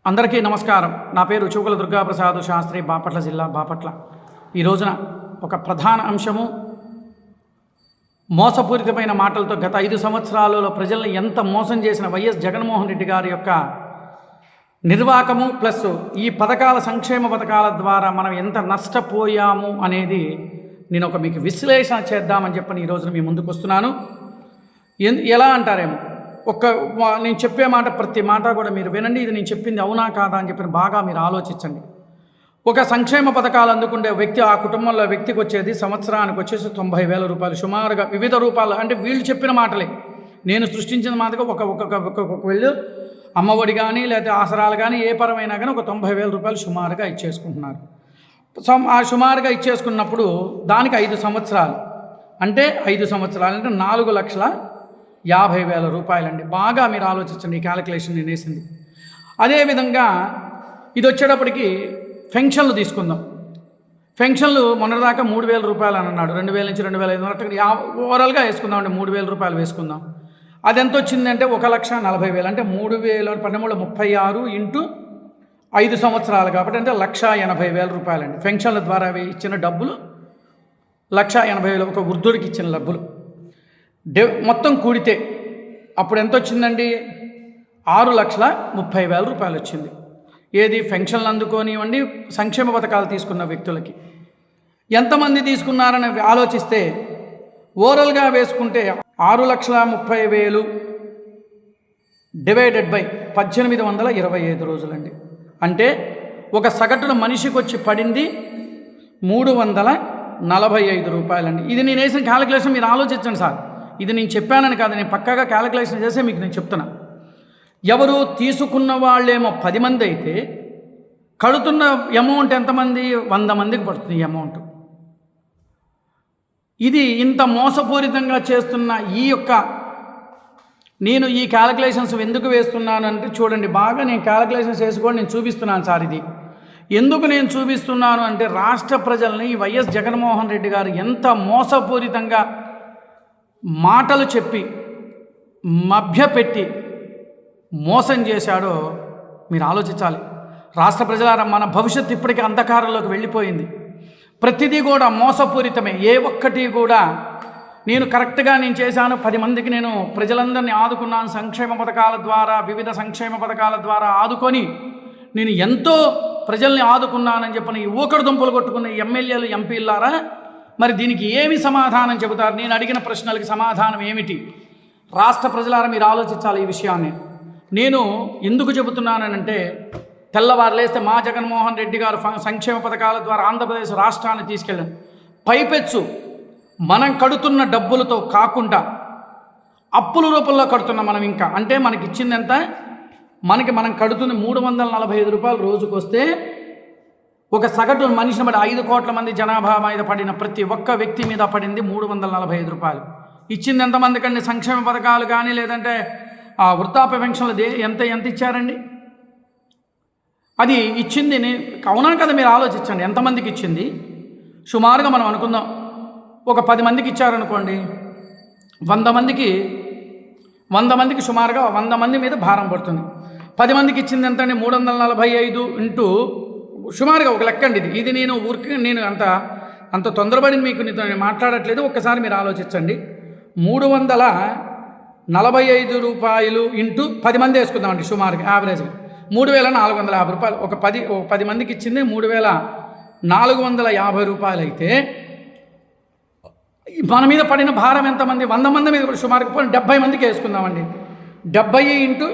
అందరికీ నమస్కారం. నా పేరు చూకుల దుర్గాప్రసాద్ శాస్త్రి, బాపట్ల జిల్లా బాపట్ల. ఈ రోజున ఒక ప్రధాన అంశము, మోసపూరితమైన మాటలతో గత 5 సంవత్సరాలలో ప్రజల్ని ఎంత మోసం చేసిన వైఎస్ జగన్మోహన్ రెడ్డి గారి యొక్క నిర్వాకము ప్లస్ ఈ పథకాల, సంక్షేమ పథకాల ద్వారా మనం ఎంత నష్టపోయాము అనేది నేను మీకు విశ్లేషణ చేద్దామని చెప్పని ఈ రోజున మీ ముందుకు వస్తున్నాను. ఎలా అంటారేమో, నేను చెప్పే మాట ప్రతి మాట కూడా మీరు వినండి. ఇది నేను చెప్పింది అవునా కాదా అని చెప్పి బాగా మీరు ఆలోచించండి. ఒక సంక్షేమ పథకాలు అందుకుంటే వ్యక్తి, ఆ కుటుంబంలో వ్యక్తికి వచ్చేది సంవత్సరానికి వచ్చేసి 90,000 రూపాయలు సుమారుగా, వివిధ రూపాయలు. అంటే వీళ్ళు చెప్పిన మాటలే, నేను సృష్టించిన మాటగా ఒక వీళ్ళు అమ్మఒడి కానీ లేదా ఆసరాలు కానీ ఏ పరమైనా కానీ ఒక 90,000 రూపాయలు సుమారుగా ఇచ్చేసుకుంటున్నారు. ఆ సుమారుగా ఇచ్చేసుకున్నప్పుడు దానికి 5 సంవత్సరాలు అంటే 5 సంవత్సరాలు అంటే 4,50,000 రూపాయలండి. బాగా మీరు ఆలోచించండి, ఈ క్యాలిక్యులేషన్ నేను వేసింది. అదేవిధంగా ఇది వచ్చేటప్పటికి పెన్షన్లు తీసుకుందాం. పెన్షన్లు మొన్నటిదాకా 3,000 రూపాయలు అని అన్నాడు. 2,000 నుంచి 2,500 ఓవరాల్గా వేసుకుందాం. 3,000 రూపాయలు వేసుకుందాం. అది ఎంత వచ్చిందంటే 1,40,000 అంటే 3,036 ఇంటూ 5 సంవత్సరాలు కాబట్టి అంటే 1,80,000 రూపాయలండి. పెన్షన్ల ద్వారా ఇచ్చిన డబ్బులు 1,80,000, ఒక వృద్ధుడికి ఇచ్చిన డబ్బులు మొత్తం కూడితే అప్పుడు ఎంత వచ్చిందండి? 6,30,000 రూపాయలు వచ్చింది. ఏది? పెన్షన్లు అందుకోనివ్వండి, సంక్షేమ పథకాలు తీసుకున్న వ్యక్తులకి ఎంతమంది తీసుకున్నారని ఆలోచిస్తే ఓవరాల్గా వేసుకుంటే 6,30,000 డివైడెడ్ బై 1825 రోజులండి. అంటే ఒక సగటున మనిషికి వచ్చి పడింది 345 రూపాయలండి. ఇది నేను వేసిన క్యాలిక్యులేషన్ మీరు ఆలోచించండి సార్. ఇది నేను చెప్పానని కాదు, నేను పక్కాగా క్యాలిక్యులేషన్ చేసే మీకు నేను చెప్తున్నా. ఎవరు తీసుకున్న వాళ్ళేమో 10 మంది అయితే కడుతున్న అమౌంట్ ఎంతమంది? 100 మందికి పడుతుంది ఈ అమౌంట్. ఇది ఇంత మోసపూరితంగా చేస్తున్న నేను ఈ క్యాలిక్యులేషన్స్ ఎందుకు వేస్తున్నాను అంటే చూడండి, బాగా నేను క్యాలిక్యులేషన్స్ వేసుకోండి, నేను చూపిస్తున్నాను సార్. ఇది ఎందుకు నేను చూపిస్తున్నాను అంటే రాష్ట్ర ప్రజల్ని వైఎస్ జగన్మోహన్ రెడ్డి గారు ఎంత మోసపూరితంగా మాటలు చెప్పి మభ్యపెట్టి మోసం చేశాడో మీరు ఆలోచించాలి. రాష్ట్ర ప్రజలారా, మన భవిష్యత్తు ఇప్పటికీ అంధకారంలోకి వెళ్ళిపోయింది. ప్రతిదీ కూడా మోసపూరితమే. ఏ ఒక్కటి కూడా నేను కరెక్ట్గా నేను చేశాను, 10 మందికి నేను ప్రజలందరినీ ఆదుకున్నాను, సంక్షేమ పథకాల ద్వారా, వివిధ సంక్షేమ పథకాల ద్వారా ఆదుకొని నేను ఎంతో ప్రజల్ని ఆదుకున్నానని చెప్పని ఊకడు దుంపలు కొట్టుకున్న ఎమ్మెల్యేలు, ఎంపీలారా, మరి దీనికి ఏమి సమాధానం చెబుతారు? నేను అడిగిన ప్రశ్నలకి సమాధానం ఏమిటి? రాష్ట్ర ప్రజలారా మీరు ఆలోచించాలి ఈ విషయాన్ని. నేను ఎందుకు చెబుతున్నానంటే, తెల్లవారు లేస్తే మా జగన్మోహన్ రెడ్డి గారు సంక్షేమ పథకాల ద్వారా ఆంధ్రప్రదేశ్ రాష్ట్రాన్ని తీసుకెళ్ళాను. పైపెచ్చు మనం కడుతున్న డబ్బులతో కాకుండా అప్పుల రూపంలో కడుతున్నాం మనం. ఇంకా అంటే మనకి ఇచ్చింది ఎంత? మనం కడుతున్న 345 రూపాయలు రోజుకు వస్తే ఒక సగటు మనిషిని బట్టి 5 కోట్ల మంది జనాభా మీద పడిన ప్రతి ఒక్క వ్యక్తి మీద పడింది 345 రూపాయలు. ఇచ్చింది ఎంతమందికండి? సంక్షేమ పథకాలు కానీ లేదంటే వృద్ధాప్య పెన్షన్లు ఎంత ఇచ్చారండి? అది ఇచ్చింది అవునా కదా? మీరు ఆలోచించండి, ఎంతమందికి ఇచ్చింది? సుమారుగా మనం అనుకుందాం, ఒక 10 మందికి ఇచ్చారనుకోండి, 100 మందికి సుమారుగా 100 మంది మీద భారం పడుతుంది. 10 మందికి ఇచ్చింది ఎంత అండి? 345 ఇంటూ సుమారుగా ఒక లెక్క అండి. ఇది నేను అంత తొందరపడి మీకు నేను మాట్లాడట్లేదు. ఒక్కసారి మీరు ఆలోచించండి. 345 రూపాయలు ఇంటూ 10 మంది వేసుకుందామండి. సుమారుగా యావరేజ్గా 3,450 రూపాయలు. ఒక 10 మందికి ఇచ్చింది 3,450 రూపాయలు అయితే మన మీద పడిన భారం ఎంతమంది? 100 మంది మీద సుమారుగా 70 మందికి వేసుకుందామండి. 70 ఇంటూ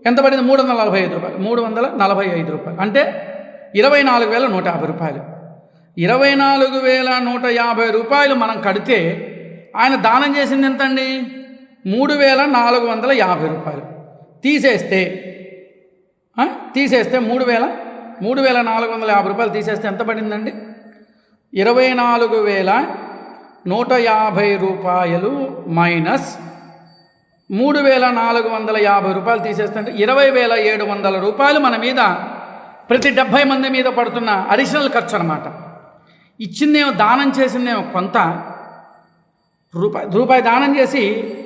ఎంత పడింది? 345 రూపాయలు. 345 రూపాయలు అంటే 24,150 రూపాయలు. 24,150 రూపాయలు మనం కడితే ఆయన దానం చేసింది ఎంత అండి? 3,450 రూపాయలు. తీసేస్తే 3,450 రూపాయలు తీసేస్తే ఎంత పడిందండి? 24,150 రూపాయలు మైనస్ 3,450 రూపాయలు తీసేస్తే 20,700 రూపాయలు మన మీద ప్రతి 70 మంది మీద పడుతున్న అడిషనల్ ఖర్చు అనమాట. ఇచ్చిందేమో, దానం చేసిందేమో కొంత, రూపాయి దానం చేసి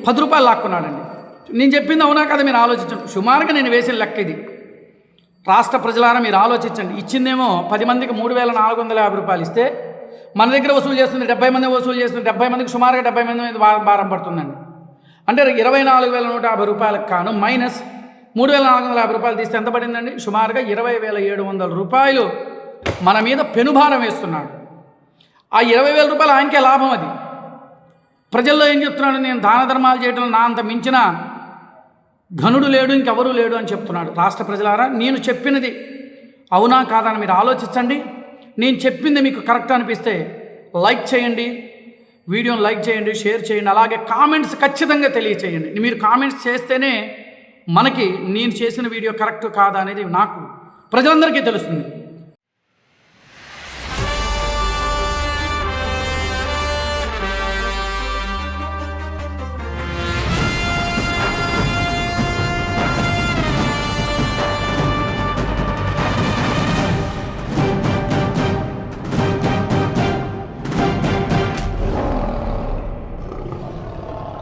10 రూపాయలు లాక్కున్నాడండి. నేను చెప్పింది అవునా కదా మీరు ఆలోచించండి. సుమారుగా నేను వేసిన లెక్క ఇది. రాష్ట్ర ప్రజలారా మీరు ఆలోచించండి. ఇచ్చిందేమో 10 మందికి 3,450 రూపాయలు ఇస్తే మన దగ్గర వసూలు చేస్తుంది 70 మంది వసూలు చేస్తుంది. 70 మందికి సుమారుగా 70 మంది మీద భారం పడుతుందండి. అంటే 24,150 రూపాయలకు కాను మైనస్ 3,450 రూపాయలు తీస్తే ఎంత పడిందండి? సుమారుగా 20,700 రూపాయలు మన మీద పెనుభారం వేస్తున్నాడు. ఆ 20,000 రూపాయలు ఆయనకే లాభం. అది ప్రజల్లో ఏం చెప్తున్నాడు? నేను దాన ధర్మాలు చేయడం నా అంత మించిన ఘనుడు లేడు, ఇంకెవరూ లేడు అని చెప్తున్నాడు. రాష్ట్ర ప్రజలారా, నేను చెప్పినది అవునా కాదని మీరు ఆలోచించండి. నేను చెప్పింది మీకు కరెక్ట్ అనిపిస్తే లైక్ చేయండి, వీడియోని లైక్ చేయండి, షేర్ చేయండి, అలాగే కామెంట్స్ ఖచ్చితంగా తెలియచేయండి. మీరు కామెంట్స్ చేస్తేనే మనకి నేను చేసిన వీడియో కరెక్ట్ కాదా అనేది నాకు ప్రజలందరికీ తెలుస్తుంది.